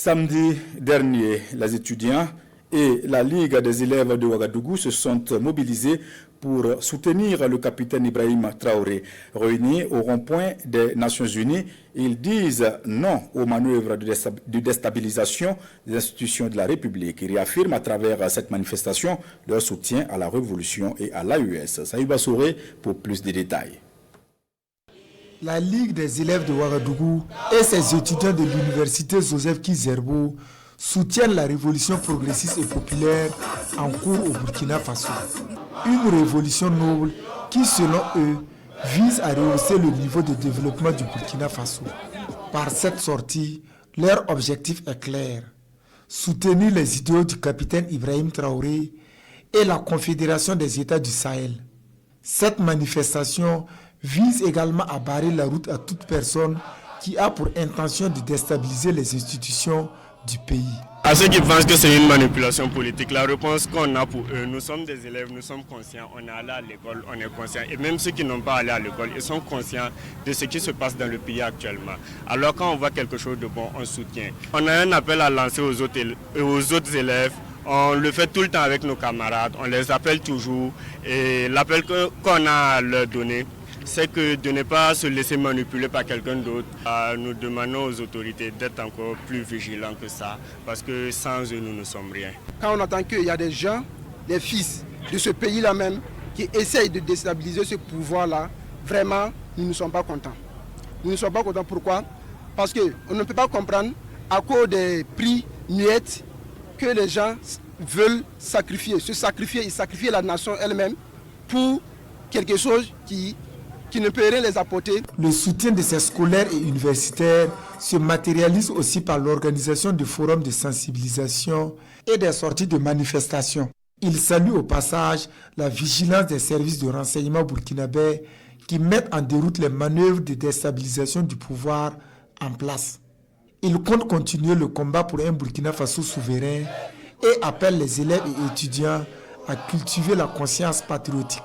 Samedi dernier, les étudiants et la Ligue des élèves de Ouagadougou se sont mobilisés pour soutenir le capitaine Ibrahim Traoré. Réunis au rond-point des Nations Unies, ils disent non aux manœuvres de déstabilisation des institutions de la République. Ils réaffirment à travers cette manifestation leur soutien à la révolution et à l'AES. Saïba Souré pour plus de détails. La Ligue des élèves de Ouagadougou et ses étudiants de l'université Joseph Kizerbo soutiennent la révolution progressiste et populaire en cours au Burkina Faso. Une révolution noble qui, selon eux, vise à rehausser le niveau de développement du Burkina Faso. Par cette sortie, leur objectif est clair: soutenir les idéaux du capitaine Ibrahim Traoré et la Confédération des États du Sahel. Cette manifestation vise également à barrer la route à toute personne qui a pour intention de déstabiliser les institutions du pays. À ceux qui pensent que c'est une manipulation politique, la réponse qu'on a pour eux, nous sommes des élèves, nous sommes conscients, on est allé à l'école, on est conscients. Et même ceux qui n'ont pas allé à l'école, ils sont conscients de ce qui se passe dans le pays actuellement. Alors quand on voit quelque chose de bon, on soutient. On a un appel à lancer aux autres élèves. On le fait tout le temps avec nos camarades, on les appelle toujours. Et l'appel qu'on a à leur donner, c'est que de ne pas se laisser manipuler par quelqu'un d'autre. Nous demandons aux autorités d'être encore plus vigilants que ça, parce que sans eux, nous ne sommes rien. Quand on entend qu'il y a des gens, des fils de ce pays-là même, qui essayent de déstabiliser ce pouvoir-là, vraiment, nous ne sommes pas contents. Nous ne sommes pas contents, pourquoi? Parce qu'on ne peut pas comprendre, à cause des prix muettes, que les gens veulent se sacrifier la nation elle-même pour quelque chose qui ne peut rien les apporter. Le soutien de ces scolaires et universitaires se matérialise aussi par l'organisation de forums de sensibilisation et des sorties de manifestations. Il salue au passage la vigilance des services de renseignement burkinabais qui mettent en déroute les manœuvres de déstabilisation du pouvoir en place. Il compte continuer le combat pour un Burkina Faso souverain et appelle les élèves et étudiants à cultiver la conscience patriotique.